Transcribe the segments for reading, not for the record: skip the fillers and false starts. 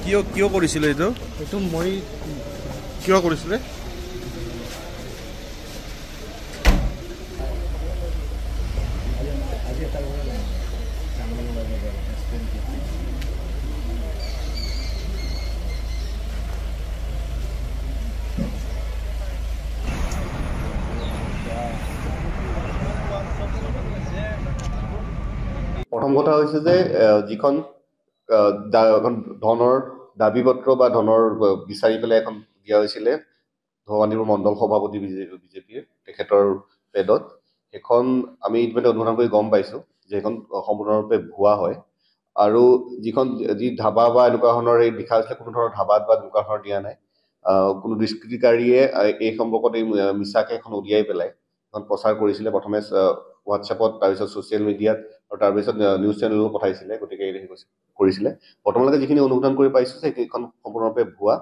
কিয় কৰিছিলে এইটো এইটো মই কিয় কৰিছিলে প্ৰথম কথা হৈছে যে যিখন ধনৰ দাবী পত্ৰ বা ধনৰ বিচাৰি পেলাই এখন দিয়া হৈছিলে ভৱানীপুৰ মণ্ডল সভাপতি বিজেপিৰ তেখেতৰ পেডত সেইখন আমি ইতিমধ্যে অনুসন্ধান কৰি গম পাইছোঁ যে সেইখন সম্পূৰ্ণৰূপে ভুৱা হয় আৰু যি ধাবা বা এনেকুৱা ধৰণৰ এই লিখা হৈছিলে কোনো ধৰণৰ ধাবাত বা এনেকুৱা ধৰণৰ দিয়া নাই কোনো দুষ্কৃতিকাৰীয়ে এই সম্পৰ্কত এই মিছাকে এখন উলিয়াই পেলাই এখন প্ৰচাৰ কৰিছিলে প্ৰথমে হোৱাটছএপত তাৰপিছত ছ'চিয়েল মিডিয়াত আৰু তাৰপিছত নিউজ চেনেলো পঠাইছিলে গতিকে কৰিছিলে বৰ্তমানলৈকে যিখিনি অনুসন্ধান কৰি পাইছোঁ যে সেইখন সম্পূৰ্ণৰূপে ভুৱা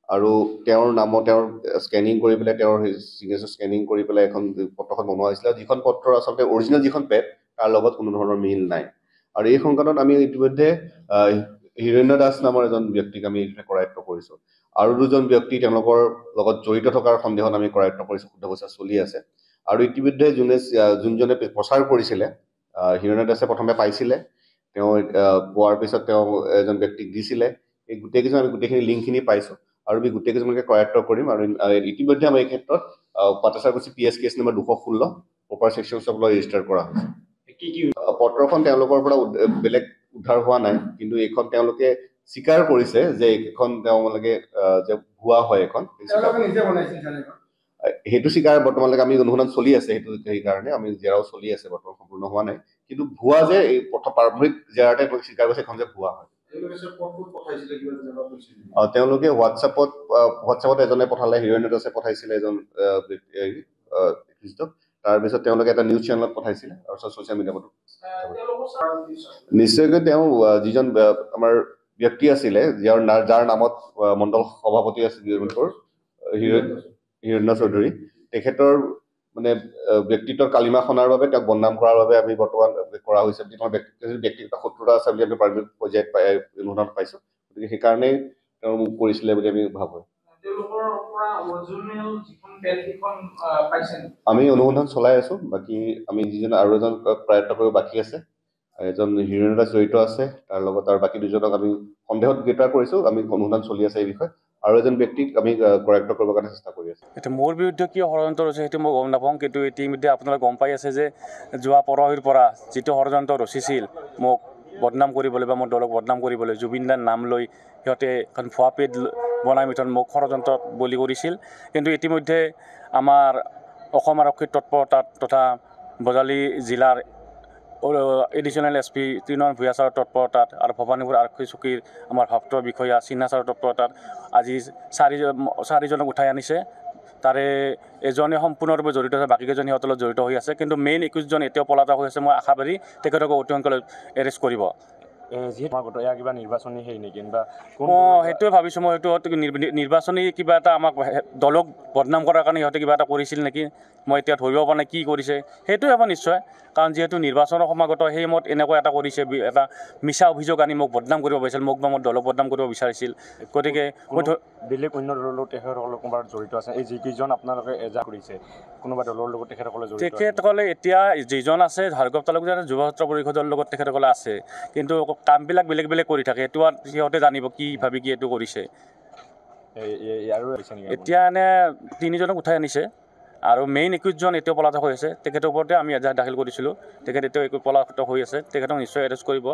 আৰু তেওঁৰ নামত তেওঁৰ স্কেনিং কৰি পেলাই তেওঁৰ চিগনেচাৰ স্কেনিং কৰি পেলাই এখন পত্ৰখন বনোৱা হৈছিলে যিখন পত্ৰ আচলতে অৰিজিনেল যিখন পেড তাৰ লগত কোনো ধৰণৰ মিল নাই আৰু এই সংক্ৰান্তত আমি ইতিমধ্যে হিৰণ্য দাস নামৰ এজন ব্যক্তিক আমি কৰায়ত্ব কৰিছোঁ আৰু দুজন ব্যক্তি তেওঁলোকৰ লগত জড়িত থকাৰ সন্দেহত আমি কৰায়ত্ব কৰিছোঁ সোধা-পোছা চলি আছে আৰু ইতিমধ্যে যোনজনে প্ৰচাৰ কৰিছিলে হিৰণ্য দাসে প্ৰথমে পাইছিলে তেওঁ পোৱাৰ পিছত তেওঁ এজন ব্যক্তিক দিছিলে এই গোটেইকেইজন আমি গোটেইখিনি লিংকখিনি পাইছোঁ আৰু আমি গোটেইকেইজনকে কৰায়ত্ব কৰিম আৰু ইতিমধ্যে আমাৰ এই ক্ষেত্ৰত Patacharkuchi PS case number 216 proper sections of law register কৰা হৈছে পত্ৰখন তেওঁলোকৰ পৰা বেলেগ উদ্ধাৰ হোৱা নাই কিন্তু এইখন তেওঁলোকে স্বীকাৰ কৰিছে যে এইখন তেওঁলোকে যে ভুৱা হয় এখন সেইটো স্বীকাৰ বৰ্তমানলৈকে আমি অনুসন্ধান চলি আছে সেইটো সেইকাৰণে আমি জেৰাও চলি আছে বৰ্তমান সম্পূৰ্ণ হোৱা নাই কিন্তু ভুৱা যে এই প্ৰথম প্ৰাৰম্ভিক জেৰাতে স্বীকাৰ কৰিছে এখন যে ভুৱা হয় তেওঁলোকে হোৱাটছএপত এজনে পঠালে হিৰণ্য দাসে পঠাইছিলে এজন তাৰপিছত তেওঁলোকে এটা নিউজ চেনেলত পঠাইছিলে আৰু ছ'চিয়েল মিডিয়াত নিশ্চয়কৈ তেওঁ যিজন আমাৰ ব্যক্তি আছিলে যাৰ নামত মণ্ডল সভাপতি আছিল হিৰণ্য চৌধুৰী তেখেতৰ মানে ব্যক্তিত্বৰ কালিমা খনাৰ বাবে তেওঁক বদনাম কৰাৰ বাবে আমি বৰ্তমান কৰা হৈছে বুলি তোমাৰ ব্যক্তিগত শত্ৰুতা আছে বুলি আমি প্ৰাৰম্ভিক পৰ্যায়ত অনুসন্ধান পাইছোঁ গতিকে সেইকাৰণেই তেওঁ কৰিছিলে বুলি আমি ভাবোঁ আমি অনুসন্ধান চলাই আছোঁ বাকী আমি যিজন আৰু এজন প্ৰায়ত্ব কৰিব বাকী আছে এজন হিৰণ্য দাস জড়িত আছে তাৰ লগত আৰু বাকী দুজনক আমি সন্দেহত গ্ৰেপ্তাৰ কৰিছোঁ আমি অনুসন্ধান চলি আছে এই বিষয়ে আৰু এজন ব্যক্তিক আমি কৰায়ত্ব কৰিবৰ কাৰণে চেষ্টা কৰি আছোঁ এতিয়া মোৰ বিৰুদ্ধে কি ষড়যন্ত্ৰ হৈছে সেইটো মই গম নাপাওঁ কিন্তু ইতিমধ্যে আপোনালোকে গম পাই আছে যে যোৱা পৰহিৰ পৰা যিটো ষড়যন্ত্ৰ ৰচিছিল মোক বদনাম কৰিবলৈ বা মোৰ দলক বদনাম কৰিবলৈ জুবিন দাৰ নাম লৈ সিহঁতে এখন ভুৱা পেড বনাই মিঠন মোক ষড়যন্ত্ৰত বলি কৰিছিল কিন্তু ইতিমধ্যে আমাৰ অসম আৰক্ষীৰ তৎপৰতাত তথা বজালী জিলাৰ এডিশ্যনেল SP তৃণমূল ভূঞা ছাৰৰ তৎপৰতাত আৰু ভৱানীপুৰ আৰক্ষী চকীৰ আমাৰ ভাপ্ত বিষয়া চিহ্না ছাৰৰ তৎপৰতাত আজি চাৰিজনক উঠাই আনিছে তাৰে এজনে সম্পূৰ্ণৰূপে জড়িত আছে বাকীকেইজন সিহঁতৰ লগত জড়িত হৈ আছে কিন্তু মেইন 21জন এতিয়াও পলাতক হৈ আছে মই আশাবাদী তেখেতক অতি সোনকালে এৰেষ্ট কৰিব কিবা নিৰ্বাচনী সেই নেকি বা সেইটোৱে ভাবিছোঁ মই সেইটো নিৰ্বাচনী কিবা এটা আমাক দলক বদনাম কৰাৰ কাৰণে সিহঁতে কিবা এটা কৰিছিল নেকি মই এতিয়া ধৰিব পৰা নাই কি কৰিছে সেইটোৱে হ'ব নিশ্চয় কাৰণ যিহেতু নিৰ্বাচনৰ সমাগত সেই মত এনেকুৱা এটা কৰিছে এটা মিছা অভিযোগ আনি মোক বদনাম কৰিব বিচাৰিছিল মোক বা মোৰ দলক বদনাম কৰিব বিচাৰিছিল গতিকে বেলেগ অন্য দলৰ লগত তেখেতসকলৰ কোনোবা জড়িত আছে এই যিকেইজন আপোনালোকে এজা কৰিছে কোনোবা দলৰ লগত তেখেতসকলে এতিয়া যিজন আছে ভাৰ্গৱ তালুকদাৰ যুৱ ছাত্ৰ পৰিষদৰ লগত তেখেতসকলে আছে কিন্তু কামবিলাক বেলেগ বেলেগ কৰি থাকে এইটো সিহঁতে জানিব কি ভাবি কি এইটো কৰিছে এতিয়া এনে তিনিজনক উঠাই আনিছে আৰু মেইন 21জন এতিয়াও পলাতক হৈ আছে তেখেতৰ ওপৰতে আমি এজাহাৰ দাখিল কৰিছিলোঁ তেখেত এতিয়াও পলাতক হৈ আছে তেখেতক নিশ্চয় এৰেষ্ট কৰিব